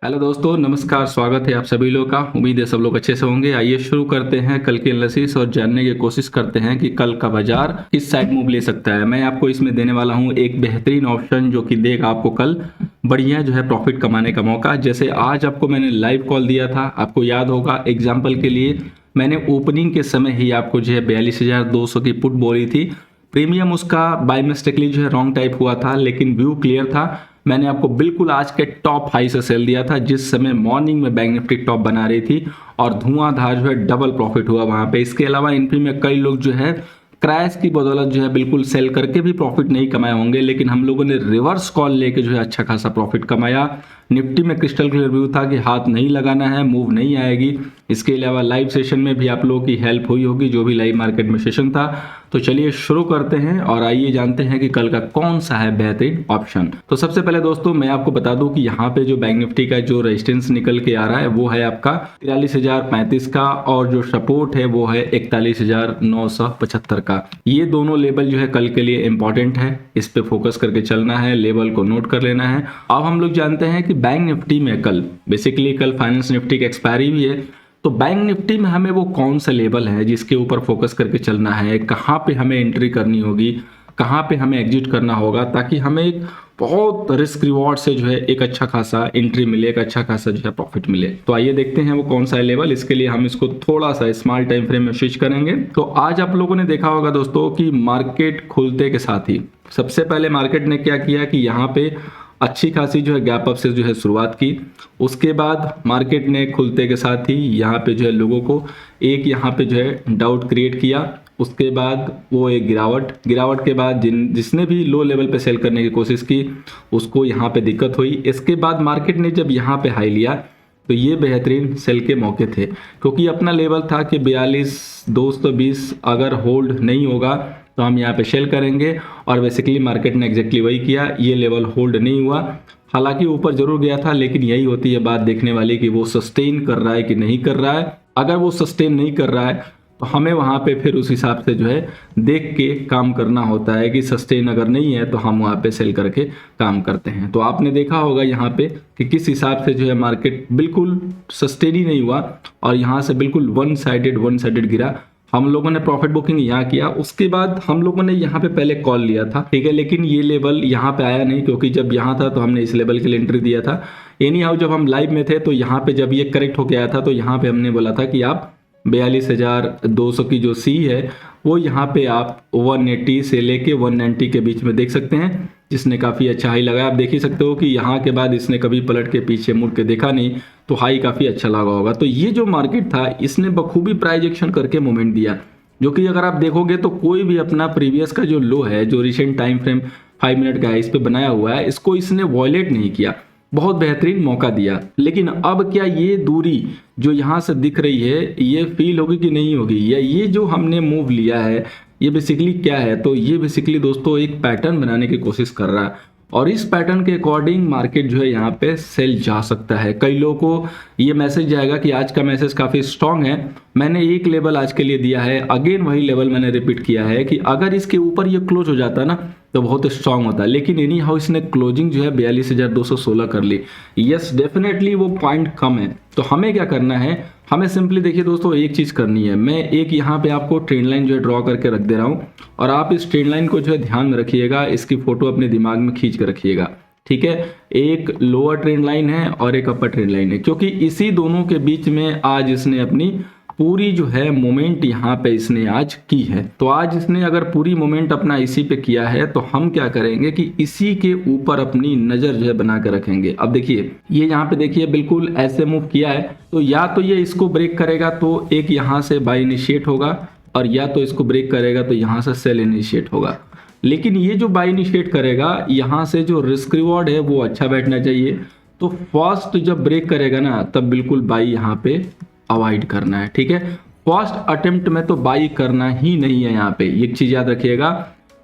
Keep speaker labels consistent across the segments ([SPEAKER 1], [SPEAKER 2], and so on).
[SPEAKER 1] Hello दोस्तों, नमस्कार। स्वागत है आप सभी लोग का। उम्मीद है सब लोग अच्छे से होंगे। आइए शुरू करते हैं कल की एनालिसिस और जानने की कोशिश करते हैं कि कल का बाजार किस साइड मूव ले सकता है। मैं आपको इसमें देने वाला हूं एक बेहतरीन ऑप्शन जो कि देगा आपको कल बढ़िया जो है प्रॉफिट कमाने का मौका। जैसे आज आपको मैंने लाइव कॉल दिया था, आपको याद होगा। एग्जाम्पल के लिए मैंने ओपनिंग के समय ही आपको जो है 42,200 की पुट बोली थी। प्रीमियम उसका बाय मिस्टेकली जो है रॉन्ग टाइप हुआ था, लेकिन व्यू क्लियर था। मैंने आपको बिल्कुल आज के टॉप हाई से सेल दिया था, जिस समय मॉर्निंग में बैंक निफ्टी टॉप बना रही थी और धुआंधार जो है डबल प्रॉफिट हुआ वहां पे। इसके अलावा इनफी में कई लोग जो है क्रैश की बदौलत जो है बिल्कुल सेल करके भी प्रॉफिट नहीं कमाए होंगे, लेकिन हम लोगों ने रिवर्स कॉल लेके जो है अच्छा खासा प्रॉफिट कमाया। निफ्टी में क्रिस्टल क्लियर व्यू था कि हाथ नहीं लगाना है, मूव नहीं आएगी। इसके अलावा लाइव सेशन में भी आप लोगों की हेल्प हुई होगी, जो भी लाइव मार्केट में सेशन था। तो चलिए शुरू करते हैं और आइए जानते हैं कि कल का कौन सा है बेहतरीन ऑप्शन। तो सबसे पहले दोस्तों मैं आपको बता दूं कि यहाँ पे जो बैंक निफ्टी का जो रेजिस्टेंस निकल के आ रहा है वो है आपका 43,035 का, और जो सपोर्ट है वो है 41,975 का। ये दोनों लेवल जो है कल के लिए इंपॉर्टेंट है, इस पे फोकस करके चलना है, लेवल को नोट कर लेना है। अब हम लोग जानते हैं कि बैंक निफ्टी में कल बेसिकली कल फाइनेंस निफ्टी की एक्सपायरी भी है। तो बैंक निफ्टी में हमें वो कौन सा लेवल है जिसके ऊपर फोकस करके चलना है, कहाँ पे हमें एंट्री करनी होगी, कहाँ पे हमें एग्जिट करना होगा, ताकि हमें एक बहुत रिस्क रिवॉर्ड से जो है एक अच्छा खासा एंट्री मिले, एक अच्छा खासा जो है प्रॉफिट मिले। तो आइए देखते हैं वो कौन सा है लेवल। इसके लिए हम इसको थोड़ा सा स्मॉल टाइम फ्रेम में स्विच करेंगे। तो आज आप लोगों ने देखा होगा दोस्तों कि मार्केट खुलते के साथ ही सबसे पहले मार्केट ने क्या किया कि यहाँ पे अच्छी खासी जो है गैप अप से जो है शुरुआत की। उसके बाद मार्केट ने खुलते के साथ ही यहाँ पे जो है लोगों को एक यहाँ पे जो है डाउट क्रिएट किया। उसके बाद वो एक गिरावट के बाद जिसने भी लो लेवल पे सेल करने की कोशिश की उसको यहाँ पे दिक्कत हुई। इसके बाद मार्केट ने जब यहाँ पे हाई लिया तो ये बेहतरीन सेल के मौके थे, क्योंकि अपना लेवल था कि 42,220 अगर होल्ड नहीं होगा तो हम यहाँ पे सेल करेंगे, और बेसिकली मार्केट ने एग्जैक्टली वही किया। ये लेवल होल्ड नहीं हुआ, हालांकि ऊपर जरूर गया था, लेकिन यही होती है बात देखने वाली कि वो सस्टेन कर रहा है कि नहीं कर रहा है। अगर वो सस्टेन नहीं कर रहा है तो हमें वहाँ पे फिर उस हिसाब से जो है देख के काम करना होता है कि सस्टेन अगर नहीं है तो हम वहाँ पे सेल करके काम करते हैं। तो आपने देखा होगा यहाँ पे कि किस हिसाब से जो है मार्केट बिल्कुल सस्टेन ही नहीं हुआ और यहाँ से बिल्कुल वन साइडेड गिरा। हम लोगों ने प्रॉफिट बुकिंग यहाँ किया। उसके बाद हम लोगों ने यहाँ पे पहले कॉल लिया था, ठीक है, लेकिन ये लेवल यहाँ पे आया नहीं, क्योंकि जब यहाँ था तो हमने इस लेवल के लिए एंट्री दिया था। एनी हाउ जब हम लाइव में थे तो यहाँ पे जब ये करेक्ट होके आया था तो यहाँ पे हमने बोला था कि आप 42,200 की जो सी है वो यहाँ पे आप 180 से लेके 190 के बीच में देख सकते हैं, जिसने काफ़ी अच्छा हाई लगाया। आप देख ही सकते हो कि यहाँ के बाद इसने कभी पलट के पीछे मुड़ के देखा नहीं, तो हाई काफ़ी अच्छा लगा होगा। तो ये जो मार्केट था इसने बखूबी प्राइस एक्शन करके मोमेंट दिया, जो कि अगर आप देखोगे तो कोई भी अपना प्रीवियस का जो लो है, जो रिसेंट टाइम फ्रेम 5 मिनट का है, इस पे बनाया हुआ है, इसको इसने वॉयलेट नहीं किया, बहुत बेहतरीन मौका दिया। लेकिन अब क्या ये दूरी जो यहाँ से दिख रही है ये फील होगी कि नहीं होगी, या ये जो हमने मूव लिया है ये बेसिकली क्या है? तो ये बेसिकली दोस्तों एक पैटर्न बनाने की कोशिश कर रहा है, और इस पैटर्न के अकॉर्डिंग मार्केट जो है यहाँ पे सेल जा सकता है। कई लोगों को ये मैसेज जाएगा कि आज का मैसेज काफ़ी स्ट्रांग है। मैंने एक लेवल आज के लिए दिया है, अगेन वही लेवल मैंने रिपीट किया है कि अगर इसके ऊपर ये क्लोज हो जाता ना तो बहुत स्ट्रांग होता है, लेकिन एनी हाउ इसने क्लोजिंग जो है 42,216 कर ली। यस, डेफिनेटली वो पॉइंट कम है। तो हमें क्या करना है, हमें सिंपली देखिए दोस्तों एक चीज़ करनी है। मैं एक यहाँ पे आपको ट्रेंड लाइन जो है ड्रॉ करके रख दे रहा हूँ, और आप इस ट्रेंड लाइन को जो है ध्यान में रखिएगा, इसकी फोटो अपने दिमाग में खींच कर रखिएगा, ठीक है। एक लोअर ट्रेंड लाइन है और एक अपर ट्रेंड लाइन है, क्योंकि इसी दोनों के बीच में आज इसने अपनी पूरी जो है मोमेंट यहाँ पे इसने आज की है। तो आज इसने अगर पूरी मोमेंट अपना इसी पे किया है तो हम क्या करेंगे कि इसी के ऊपर अपनी नज़र जो है बना के रखेंगे। अब देखिए ये यहाँ पे देखिए बिल्कुल ऐसे मूव किया है, तो या तो ये इसको ब्रेक करेगा तो एक यहाँ से बाय इनिशिएट होगा, और या तो इसको ब्रेक करेगा तो यहाँ से सेल इनिशिएट होगा। लेकिन ये जो बाय इनिशिएट करेगा यहाँ से जो रिस्क रिवॉर्ड है वो अच्छा बैठना चाहिए। तो फर्स्ट जब ब्रेक करेगा ना तब बिल्कुल बाई यहाँ पे अवॉइड करना है, ठीक है। फर्स्ट अटेम्प्ट में तो बाई करना ही नहीं है। यहाँ पे एक चीज याद रखिएगा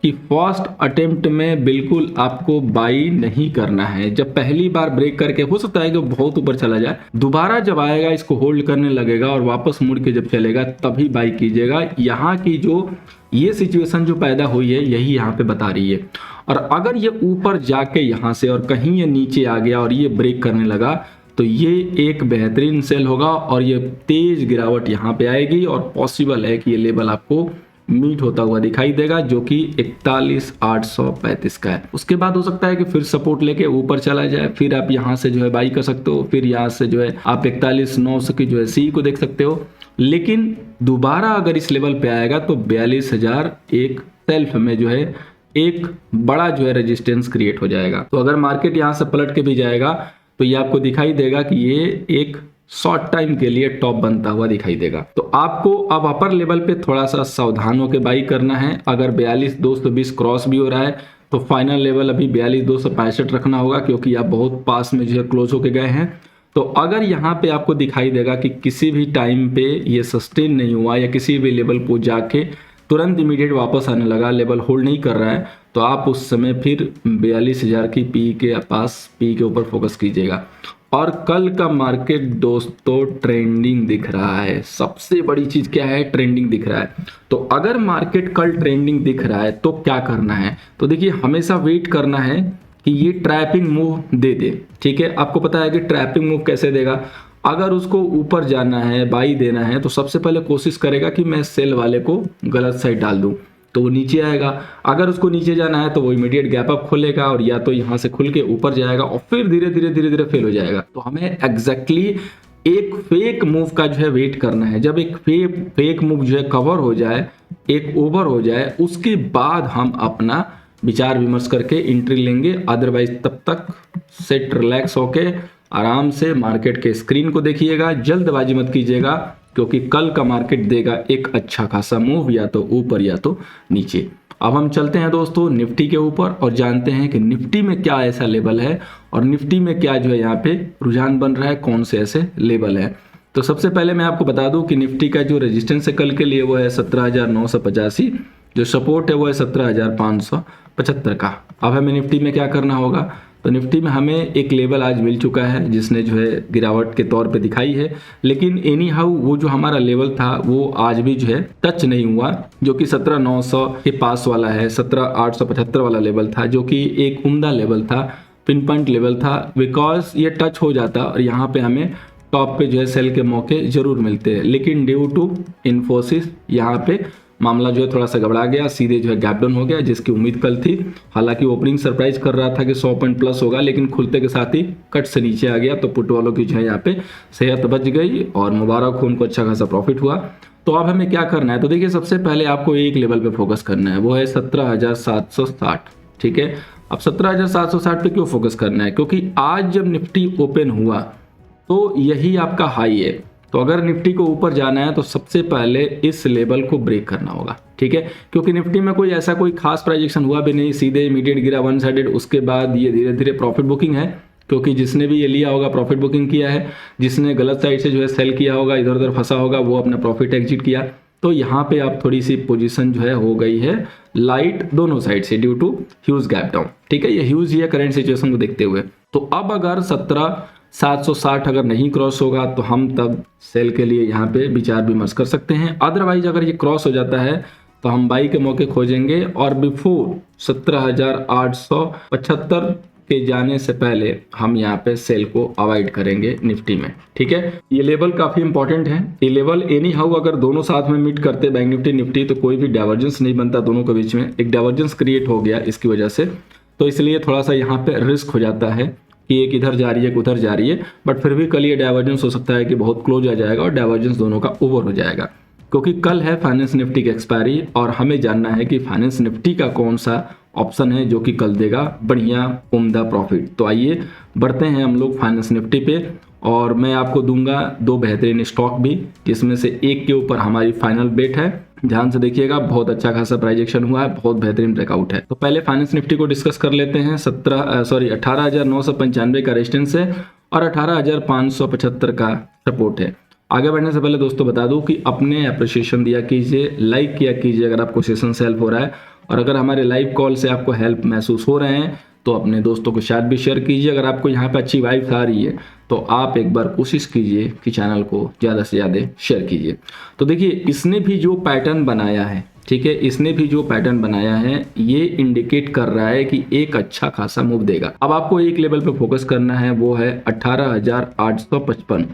[SPEAKER 1] कि फर्स्ट अटेम्प्ट में बिल्कुल आपको बाई नहीं करना है। जब पहली बार ब्रेक करके हो सकता है कि बहुत ऊपर चला जाए, दोबारा जब आएगा इसको होल्ड करने लगेगा और वापस मुड़ के जब चलेगा तभी बाई कीजिएगा। यहाँ की जो ये सिचुएशन जो पैदा हुई है यही यहाँ पे बता रही है। और अगर ये ऊपर जाके यहाँ से और कहीं ये नीचे आ गया और ये ब्रेक करने लगा तो ये एक बेहतरीन सेल होगा और ये तेज गिरावट यहाँ पे आएगी और पॉसिबल है कि ये लेवल आपको मीट होता हुआ दिखाई देगा जो कि 41,835 का है। उसके बाद हो सकता है कि फिर सपोर्ट लेके ऊपर चला जाए, फिर आप यहाँ से जो है बाई कर सकते हो, फिर यहाँ से जो है आप 41,900 की जो है सी को देख सकते हो। लेकिन दोबारा अगर इस लेवल पे आएगा तो 42,000 एक सेल्फ में जो है एक बड़ा जो है रेजिस्टेंस क्रिएट हो जाएगा। तो अगर मार्केट यहाँ से पलट के भी जाएगा तो ये आपको दिखाई देगा कि ये एक शॉर्ट टाइम के लिए टॉप बनता हुआ दिखाई देगा। तो आपको अब अपर लेवल पे थोड़ा सा सावधान होकर बाई करना है। अगर 42,220 क्रॉस भी हो रहा है तो फाइनल लेवल अभी 42,265 रखना होगा, क्योंकि आप बहुत पास में जो है क्लोज होके गए हैं। तो अगर यहाँ पे आपको दिखाई देगा कि किसी भी टाइम पे ये सस्टेन नहीं हुआ या किसी भी लेवल को जाके तुरंत इमीडिएट वापस आने लगा, लेवल होल्ड नहीं कर रहा है, तो आप उस समय फिर 42,000 की पी के पास पी के ऊपर फोकस कीजिएगा। और कल का मार्केट दोस्तों ट्रेंडिंग दिख रहा है। सबसे बड़ी चीज क्या है, ट्रेंडिंग दिख रहा है। तो अगर मार्केट कल ट्रेंडिंग दिख रहा है तो क्या करना है, तो देखिए हमेशा वेट करना है कि ये ट्रैपिंग मूव दे दे। ठीक है, आपको पता है कि ट्रैपिंग मूव कैसे देगा। अगर उसको ऊपर जाना है, बाई देना है, तो सबसे पहले कोशिश करेगा कि मैं सेल वाले को गलत साइड डाल दूं, तो वो नीचे आएगा। अगर उसको नीचे जाना है तो वो इमीडिएट गैप अप खोलेगा और या तो यहाँ से खुल के ऊपर जाएगा और फिर धीरे धीरे फेल हो जाएगा। तो हमें एग्जैक्टली एक फेक मूव का जो है वेट करना है। जब एक फेक मूव जो है कवर हो जाए, एक ओवर हो जाए, उसके बाद हम अपना विचार विमर्श करके एंट्री लेंगे। अदरवाइज तब तक सेट रिलैक्स होके आराम से मार्केट के स्क्रीन को देखिएगा, जल्दबाजी मत कीजिएगा, क्योंकि कल का मार्केट देगा एक अच्छा खासा मूव, या तो ऊपर या तो नीचे। अब हम चलते हैं दोस्तों निफ्टी के ऊपर और जानते हैं कि निफ्टी में क्या ऐसा लेवल है और निफ्टी में क्या जो है यहाँ पे रुझान बन रहा है, कौन से ऐसे लेवल है। तो सबसे पहले मैं आपको बता दूं कि निफ्टी का जो रेजिस्टेंस है कल के लिए वो है 17,985, जो सपोर्ट है वो है 17,575 का। अब हमें निफ्टी में क्या करना होगा, तो निफ्टी में हमें एक लेवल आज मिल चुका है जिसने जो है गिरावट के तौर पे दिखाई है, लेकिन एनी हाउ वो जो हमारा लेवल था वो आज भी जो है टच नहीं हुआ, जो कि 17,900 के पास वाला है। 17,875 वाला लेवल था जो कि एक उम्दा लेवल था, पिन पॉइंट लेवल था। बिकॉज ये टच हो जाता और यहाँ पे हमें टॉप पे जो है सेल के मौके जरूर मिलते हैं, लेकिन ड्यू टू इन्फोसिस यहाँ पे मामला जो है थोड़ा सा गड़बड़ा गया, सीधे जो है गैप डाउन हो गया, जिसकी उम्मीद कल थी। हालांकि ओपनिंग सरप्राइज कर रहा था कि 100 पॉइंट प्लस होगा, लेकिन खुलते के साथ ही कट से नीचे आ गया। तो पुट वालों की जो है यहाँ पे सेहत बच गई और मुबारक हो, उनको अच्छा खासा प्रॉफिट हुआ। तो अब हमें क्या करना है, तो देखिए सबसे पहले आपको एक लेवल पे फोकस करना है, वो है 17,760। ठीक है, अब 17,760 पे क्यों फोकस करना है, क्योंकि आज जब निफ्टी ओपन हुआ तो यही आपका हाई है। तो अगर निफ्टी को ऊपर जाना है तो सबसे पहले इस लेवल को ब्रेक करना होगा। ठीक है, क्योंकि निफ्टी में कोई ऐसा कोई खास प्राइजेक्शन हुआ भी नहीं, सीधे इमीडिएट गिरा वन साइडेड। उसके बाद ये धीरे धीरे प्रॉफिट बुकिंग है, क्योंकि जिसने भी ये लिया होगा प्रॉफिट बुकिंग किया है, जिसने गलत साइड से जो है सेल किया होगा, इधर उधर फंसा होगा, वो अपना प्रॉफिट एग्जिट किया। तो यहाँ पे आप थोड़ी सी पोजीशन जो है हो गई है लाइट दोनों साइड से due to huge gap down. ठीक है, ये ह्यूज ही है करंट सिचुएशन को देखते हुए। तो अब अगर 17,760 अगर नहीं क्रॉस होगा तो हम तब सेल के लिए यहाँ पे विचार विमर्श कर सकते हैं। अदरवाइज अगर ये क्रॉस हो जाता है तो हम बाई के मौके खोजेंगे और बिफोर 17,875 के जाने से पहले हम यहाँ पे सेल को अवॉइड करेंगे निफ्टी में। ठीक है, ये लेवल काफी इंपॉर्टेंट है। ये लेवल एनी हाउ अगर दोनों साथ में मीट करते बैंक निफ्टी तो कोई भी डाइवर्जेंस नहीं बनता दोनों के बीच में। एक डाइवर्जेंस क्रिएट हो गया इसकी वजह से, तो इसलिए थोड़ा सा यहाँ पे रिस्क हो जाता है कि एक इधर जा रही है एक उधर जा रही है। बट फिर भी कल ये डाइवर्जेंस हो सकता है कि बहुत क्लोज आ जाएगा और डाइवर्जेंस दोनों का ओवर हो जाएगा, क्योंकि कल है फाइनेंस निफ्टी की एक्सपायरी और हमें जानना है कि फाइनेंस निफ्टी का कौन सा ऑप्शन है जो कि कल देगा बढ़िया उम्दा प्रॉफिट। तो आइए बढ़ते हैं हम लोग फाइनेंस निफ्टी पे और मैं आपको दूंगा दो बेहतरीन स्टॉक भी, जिसमें से एक के ऊपर हमारी फाइनल बेट है। ध्यान से देखिएगा, बहुत अच्छा खासा प्राइजेक्शन हुआ है, बहुत बेहतरीन ब्रेकआउट है। तो पहले फाइनेंस निफ्टी को डिस्कस कर लेते हैं। 18,995 का रेजिस्टेंस है और 18,575 का सपोर्ट है। आगे बढ़ने से पहले दोस्तों बता दूं कि अपने अप्रिशिएशन दिया कीजिए, लाइक किया कीजिए अगर आपको सेशन से हेल्प हो रहा है, और अगर हमारे लाइव कॉल से आपको हेल्प महसूस हो रहे हैं तो अपने दोस्तों के साथ भी शेयर कीजिए। अगर आपको यहाँ पे अच्छी वाइब्स आ रही है तो आप एक बार कोशिश कीजिए कि चैनल को ज़्यादा से ज़्यादा शेयर कीजिए। तो देखिए इसने भी जो पैटर्न बनाया है, ठीक है, इसने भी जो पैटर्न बनाया है ये इंडिकेट कर रहा है कि एक अच्छा खासा मूव देगा। अब आपको एक लेवल पे फोकस करना है, वो है 18,855।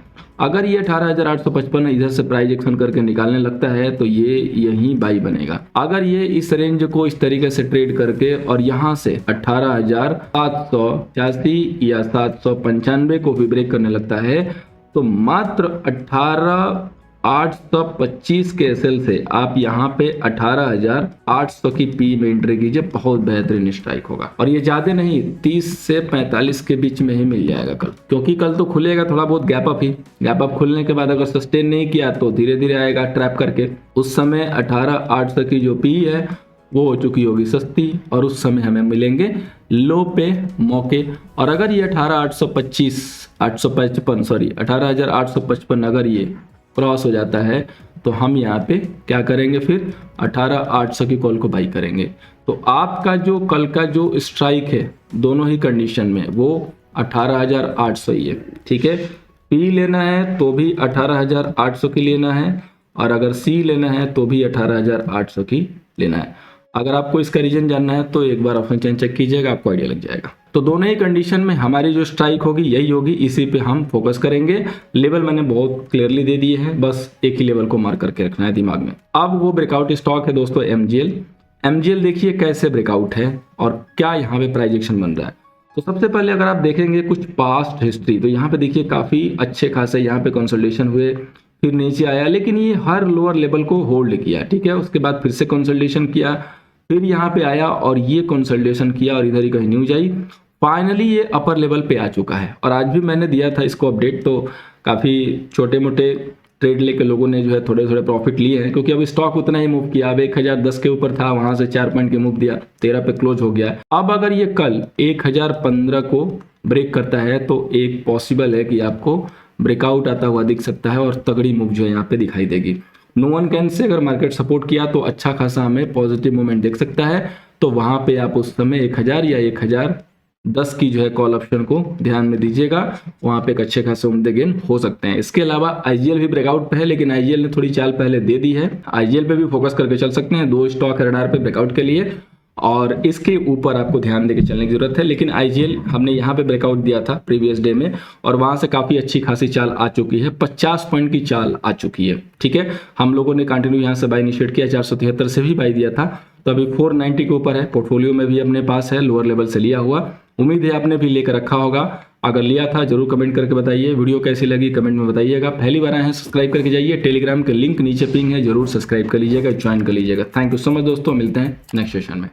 [SPEAKER 1] अगर ये 18,855 इधर से प्राइस एक्शन करके निकालने लगता है तो ये यही बाई बनेगा। अगर ये इस रेंज को इस तरीके से ट्रेड करके और यहाँ से 18,786 या 795 को भी ब्रेक करने लगता है तो मात्र 18,825 के एसएल से आप यहाँ पे 18,800 की पी में एंट्री कीजिए, बहुत बेहतरीन स्ट्राइक होगा। और ये ज्यादा नहीं, 30 से 45 के बीच में ही मिल जाएगा कल, क्योंकि कल तो खुलेगा थोड़ा बहुत गैप अप ही। गैप अप खुलने के बाद अगर सस्टेन नहीं किया तो धीरे धीरे आएगा ट्रैप करके। उस समय 18,800 की जो पी है वो हो चुकी होगी सस्ती और उस समय हमें मिलेंगे लो पे मौके। और अगर ये 18,855 अगर ये क्रॉस हो जाता है तो हम यहाँ पे क्या करेंगे, फिर 18,800 की कॉल को बाई करेंगे। तो आपका जो कल का जो स्ट्राइक है दोनों ही कंडीशन में वो 18,800 ही है। ठीक है, पी लेना है तो भी 18,800 की लेना है और अगर सी लेना है तो भी 18,800 की लेना है। अगर आपको इसका रीजन जानना है तो एक बार ऑप्शन चेन चेक कीजिएगा, आपको आइडिया लग जाएगा। तो दोनों ही कंडीशन में हमारी जो स्ट्राइक होगी यही होगी, इसी पे हम फोकस करेंगे। लेवल मैंने बहुत क्लियरली दे दिए हैं, बस एक ही लेवल को मार्क करके रखना है दिमाग में। अब वो ब्रेकआउट स्टॉक है दोस्तों एमजीएल देखिए कैसे ब्रेकआउट है और क्या यहाँ पे प्राइस एक्शन बन रहा है। तो सबसे पहले अगर आप देखेंगे कुछ पास्ट हिस्ट्री तो यहाँ पे देखिए काफी अच्छे खासे यहाँ पे कंसोलिडेशन हुए, फिर नीचे आया, लेकिन ये हर लोअर लेवल को होल्ड किया। ठीक है, उसके बाद फिर से कंसोलिडेशन किया, फिर यहाँ पे आया और ये कंसोलिडेशन किया और इधर ही कहीं न्यूज आई, फाइनली ये अपर लेवल पे आ चुका है। और आज भी मैंने दिया था इसको अपडेट, तो काफ़ी छोटे मोटे ट्रेड लेके लोगों ने जो है थोड़े थोड़े प्रॉफिट लिए हैं, क्योंकि अब स्टॉक उतना ही मूव किया। अब 1010 के ऊपर था, वहां से 4 पॉइंट के मूव दिया, 13 पे क्लोज हो गया। अब अगर ये कल 1015 को ब्रेक करता है तो एक पॉसिबल है कि आपको ब्रेकआउट आता हुआ दिख सकता है और तगड़ी मूव जो है यहाँ पे दिखाई देगी। नो वन कैन से अगर मार्केट सपोर्ट किया तो अच्छा खासा हमें पॉजिटिव मूवमेंट देख सकता है। तो वहां पे आप उस समय 1000 या 1010 की जो है कॉल ऑप्शन को ध्यान में दीजिएगा, वहां पे एक अच्छे खासे उम्दे गेन हो सकते हैं। इसके अलावा आईजीएल भी ब्रेकआउट पे है, लेकिन आईजीएल ने थोड़ी चाल पहले दे दी है। आईजीएल पे भी फोकस करके चल सकते हैं, 2 स्टॉक है रडार पे ब्रेकआउट के लिए और इसके ऊपर आपको ध्यान देके चलने की जरूरत है। लेकिन आईजीएल हमने यहाँ पे ब्रेकआउट दिया था प्रीवियस डे में और वहां से काफी अच्छी खासी चाल आ चुकी है, 50 पॉइंट की चाल आ चुकी है। ठीक है, हम लोगों ने कंटिन्यू यहाँ से बाय इनिशिएट किया, 473 से भी बाय दिया था, तो अभी 490 के ऊपर है। पोर्टफोलियो में भी अपने पास है, लोअर लेवल से लिया हुआ। उम्मीद है आपने भी लेकर रखा होगा, अगर लिया था जरूर कमेंट करके बताइए। वीडियो कैसी लगी कमेंट में बताइएगा। पहली बार आए हैं सब्सक्राइब करके जाइए, टेलीग्राम के लिंक नीचे पिंग है, जरूर सब्सक्राइब कर लीजिएगा, ज्वाइन कर लीजिएगा। थैंक यू सो मच दोस्तों, मिलते हैं नेक्स्ट सेशन में।